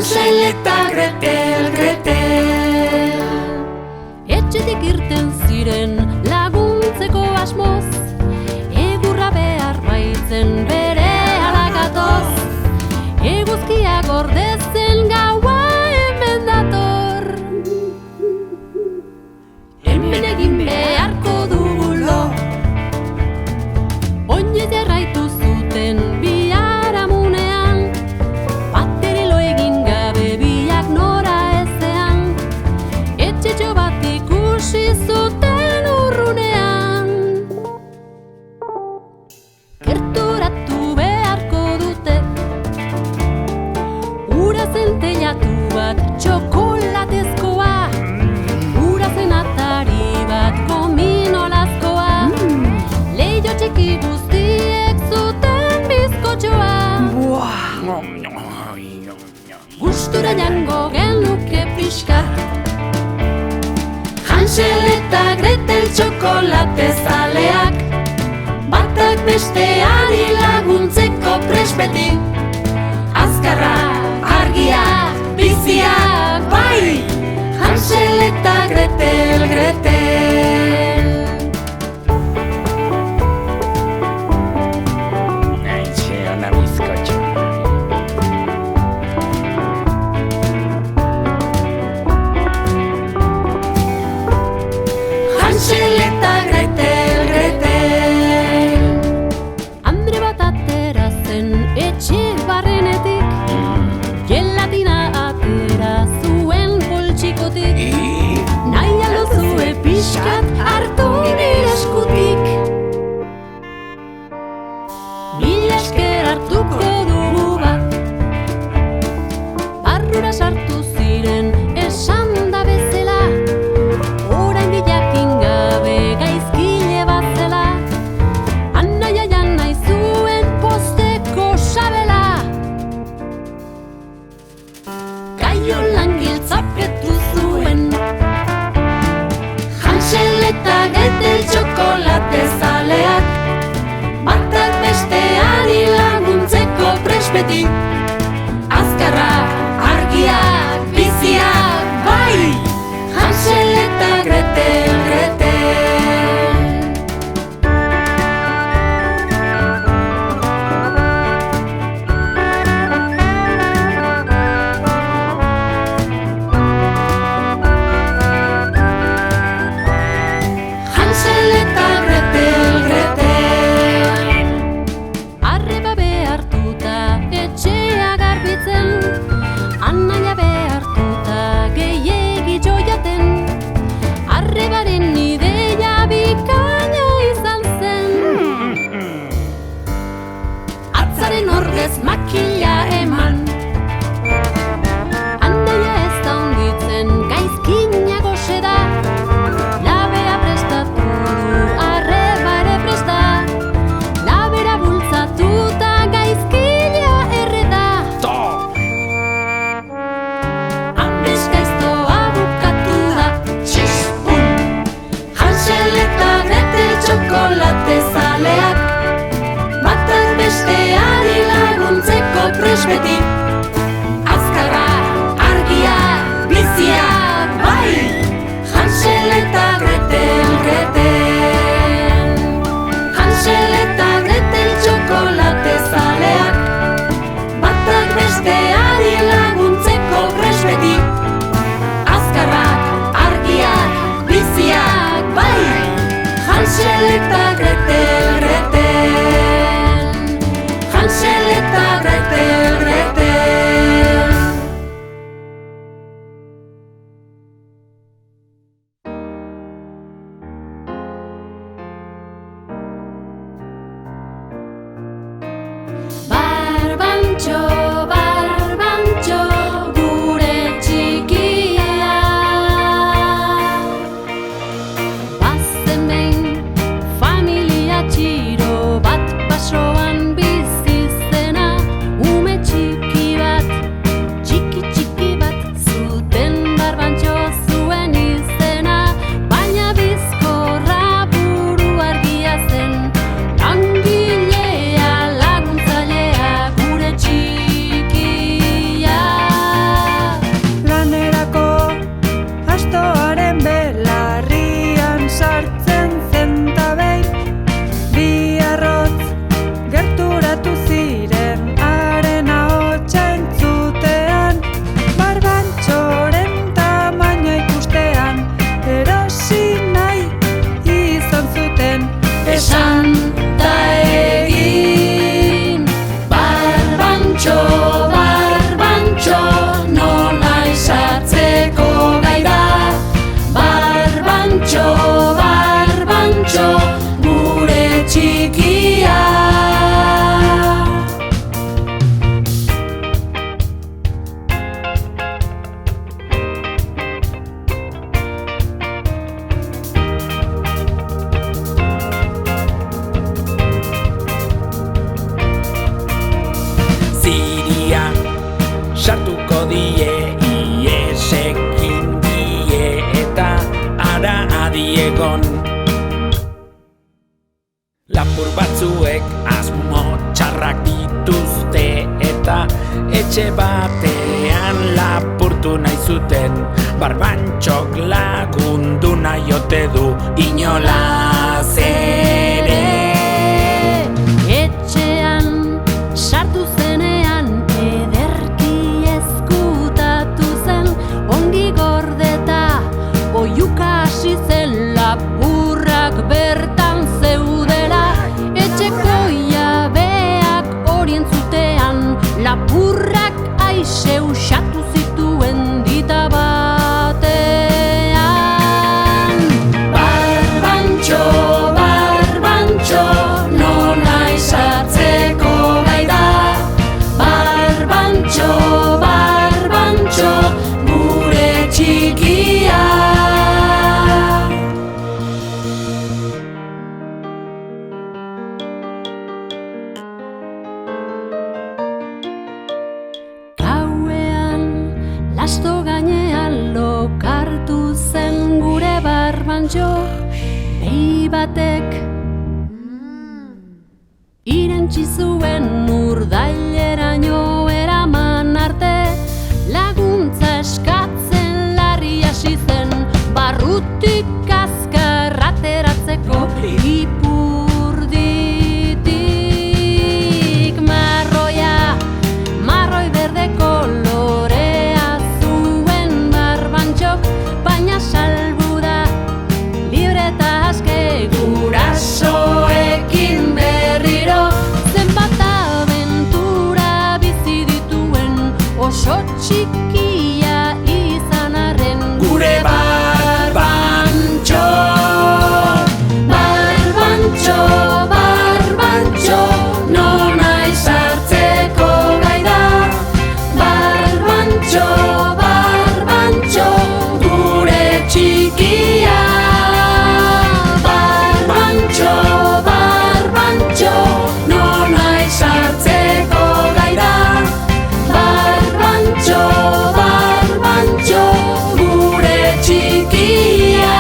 Hansel eta Gretel, Gretel. Etxetik irten ziren laguntzeko asmoz, egurra behar baitzen bere alakatoz. Eguzkia gordezen gaua hemen dator. Hemen egin beharko dugu lo. Oinez jarraitu zuten biharamunean, batere lo egin gabe biak nora ezean. Etxetxo bat ikusi zuten urrunean. Gerturatu beharko dute, ura zen teilatu bat txokolatezkoa, ura zen atari bat gominolazkoa, leiho txiki guztiek zuten bizkotxoa. Gustura jango genuke pixkat, Hansel eta Gretel txokolate zaleak, batak besteari laguntzeko presbeti. Azkarrak, argiak, biziak, bai! Hansel eta Gretel, Gretel. Aixe, ona bizkotxo. Hansel eta Gretel, Gretel. Andre bat atera zen etxe barrenetik, gelatina atera zuen poltsikotik. Nahi aldozue pixkat hartu nire eskutik. Mila esker hartuko dugu bat, barrura sartu ziren esan da bezala, oraindik jakin gabe gaizkile bat zela. Anaia jan nahi zuen posteko sabela. Gaiolan giltzapetu zuen. Hansel eta Gretel txokolate zaleak, batak besteari laguntzeko presbeti. Azkarrak, argiak, biziak, bai! Hansel eta Gretel, Gretel. Hansel eta Gretel, Gretel. Arreba behartuta etxea garbitzen, anaia behartuta gehiegi joiaten. Arrebaren ideia bikaina izan zen. Atzaren ordez makila eman, anaia ez da onditzen gaizkina goxe da. Labea prestatu du, arreba ere presta. Labera bultzatuta gaizkilea erreta. Amezgaiztoa bukatu da, txispun! Hansel eta Gretel txokolate zaleak, batak besteari laguntzeko presbeti. Azkarrak, argiak, biziak, bai! Hansel eta Gretel, Gretel. Hansel eta Gretel txokolate zaleak, batak besteari laguntzeko presbeti. Azkarrak, argiak, biziak, bai! Hansel eta Gretel, Gretel. Hansel eta Gretel, Gretel. batzuek asmo txarrak dituzte eta etxe batean lapurtu nahi zuten. Barbantxok lagundu nahi ote du inolaz ere. Etxean sartu zenean ederki ezkutatu zen, ongi gordeta oihuka hasi zen, lapurrak bertan zeudela. Etxeko jabeak horien zutean, lapurrak aixe usatu zituen dita batean. Barbantxo, barbantxo, nona izartzeko gai da. Barbantxo, barbantxo, gure txikia. Gauean, lasto gainean lokartu zen gure barbantxo, behi batek irentsi zuen urdaileraino eraman arte. Laguntza eskatzen larri hasi zen, barrutik azkar ateratzeko ipurditik. Marroi berde kolorea zuen barbantxok, baina salbu da libre eta aske gurasoekin berriro. Zenbat abentura bizi dituen, oso txikia izan arren Gure barbantxo. Barbantxo, barbantxo, nona izartzeko gai da. Barbantxo, barbantxo, gure txikia. Barbantxo, barbantxo, nona izartzeko gai da. Barbantxo, barbantxo, gure txikia.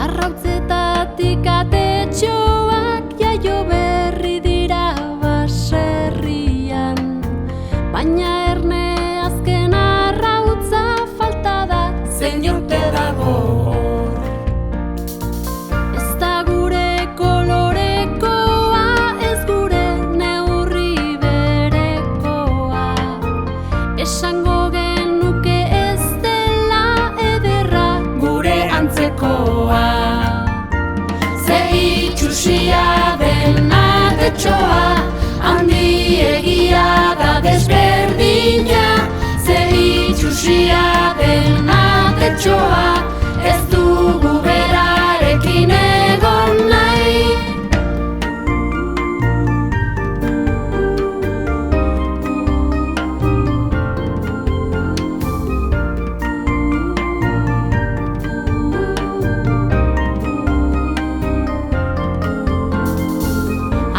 Arrautzetatik atetxoak jaio berri dira baserrian, baina erne azken arrautza falta da. Zein urte dago? Ez da gure kolorekoa, ez gure neurri berekoa. Esango genuke ez dela ederra Gure antzekoa. Ze itxusia den atetxoa, handiegia da desberdina. Ze itxusia den atetxoa, ez dugu berarekin egon nahi.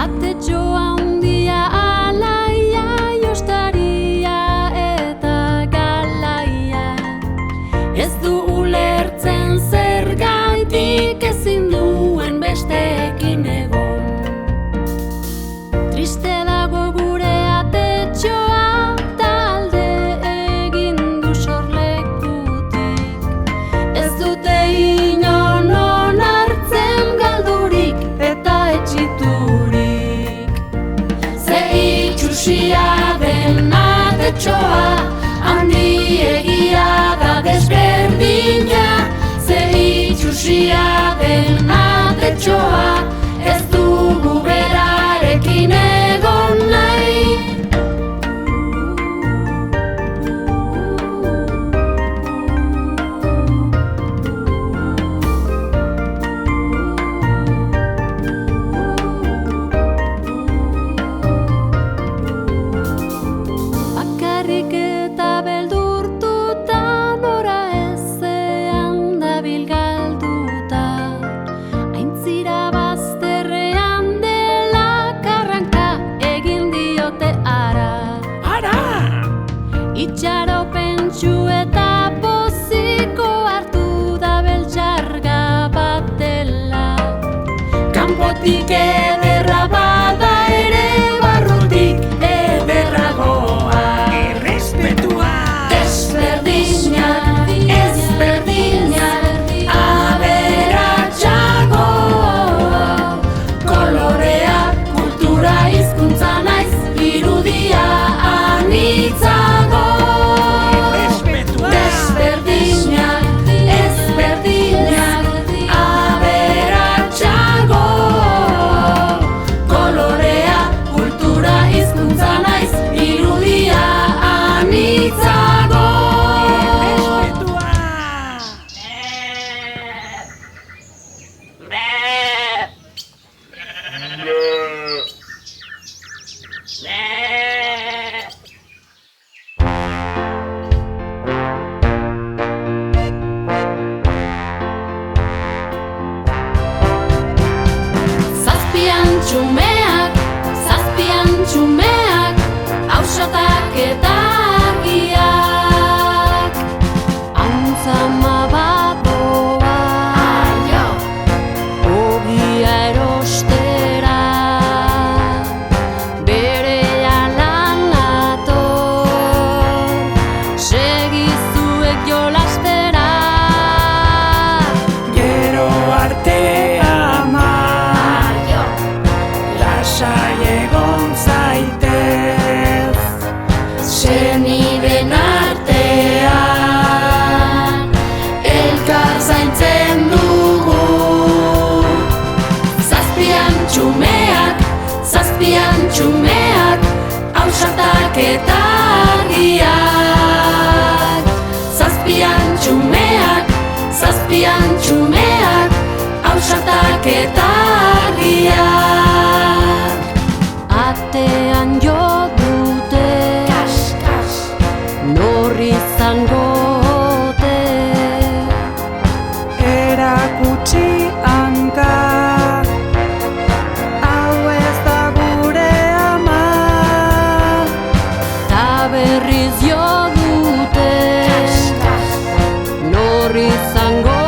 Atetxoa handia alaia, jostaria eta galaia. Ez du ulertzen zergaitik ezin duen besteekin egon. Triste dago gure atetxoa, talde egin du sorlekutik. Ez dute inon onartzen galdurik eta etxiturik. Ze itxusia den atetxoa, handiegia da desberdina. Ze itxusia den atetxoa, ez dugu berarekin egon nahi. Eta beldurtuta nora ezean dabil galdu. Itxaropentsu eta poziko hartu da beltxarga bat dela. Kanpotik ederra bada ere barrutik ederragoa. Errespetua Desberdinak, ezberdinak, aberatsago. Kolorea, kultura, hizkuntza naiz, irudia anitzago. Desberdinak, ezberdinak, aberatsago. Kolorea, kultura, hizkuntza naiz, irudia anitzago. Zazpian txumeak, hausatak eta argiak. Antzama bat doa, ogia erostera, berea lan nator, segizuek jolastera. Gero arte ama, lasai egon zaitez. Seniden artean, elkar zaintzen dugu. Zazpian txumeak, hausatak eta argiak. Zazpian txumeak, hausatak eta argiak. Atean jo dute, nor izango ote. Erakutsi hanka, hau ez da gure ama. Ta berriz jo dute, nor izango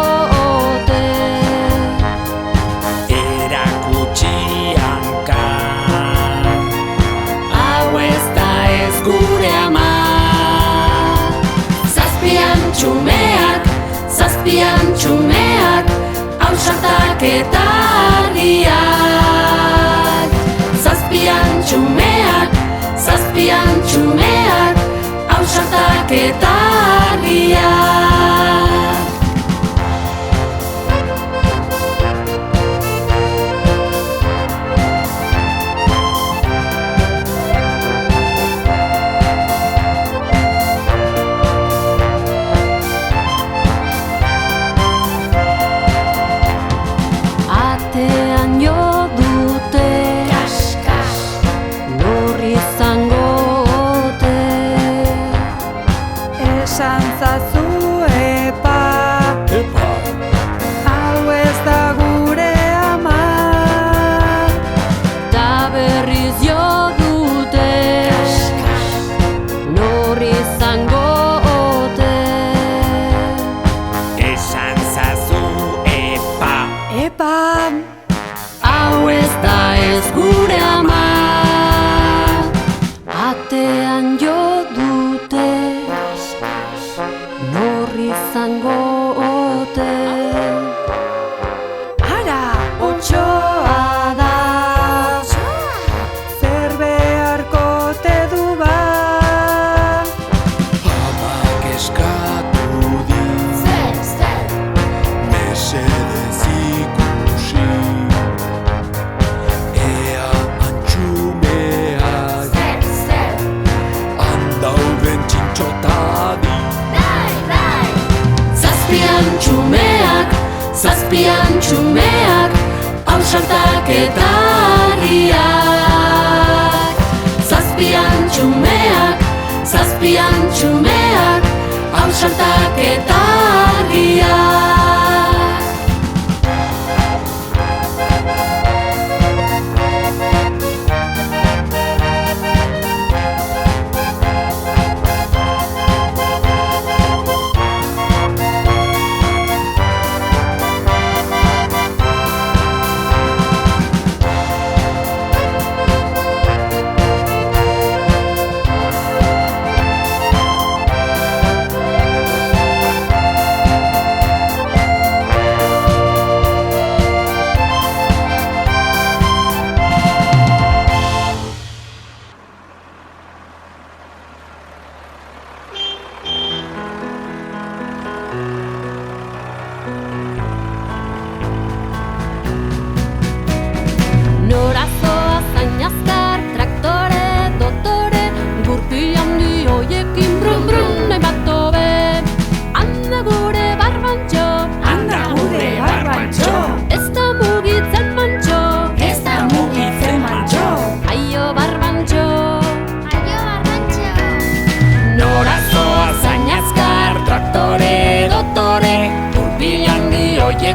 ote. Erakutsi hanka, hau ez da ez gure ama. Zazpian txumeak, hausatak eta argiak. Zazpian txumeak, hausatak eta argiak. Atean jo dute, nor izango ote. Esan zazu epa, hau ez da gure ama. Ta berriz jo dute, nor izango ote. Esan zazu epa, Epa, Hau ez da ez gure ama. Atean jo dute, nor izango ote. ara, otsoa da, zer beharko te du ba. amak eskatu di, mesedez ikusi. Ea antxumeak, handauden txintxotadi. Zazpian txumeak, hausatak eta argiak. Zazpian txumeak, hausatak eta argiak.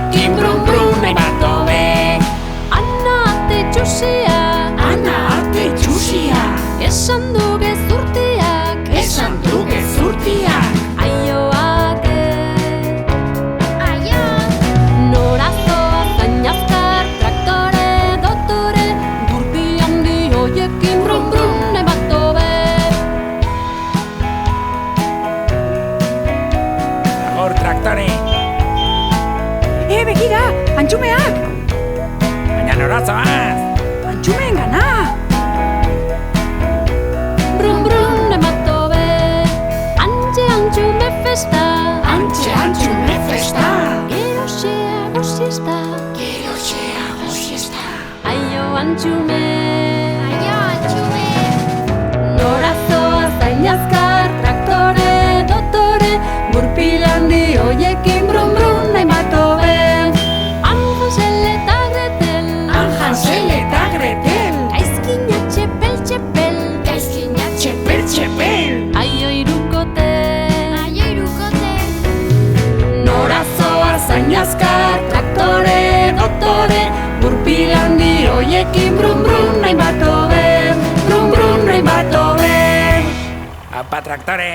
hoiekin brun brun hainbat hobe. Ana ate txusiak, Ana ate txusiak, esan du gezurtiak, esan du gezurtiak. aioake. Nora zoa zain azkar, traktore, dotore, gurpil handi hoiekin brun brun hainbat hobe. Agur traktore, Begira, antxumeak! baina nora zoaz? Antxumeen gana! Brun brun hainbat hobe, antxe antxume festa, Antxe antxume festa, geroxea gozista, geroxea goziesta. aio antxume. Nora zoa zain azkar, traktore, dotore, gurpil handi hoiekin brun brun hainbat hobe. Hansel eta Gretel, Hansel eta Gretel, gaizkina txepel txepel, gaizkina txepel txepel. aio irukote. Nora zoa zain azkar, traktore, dotore, gurpil handi hoiekin brun brun hainbat hobe, brun brun hainbat hobe. Apa traktore!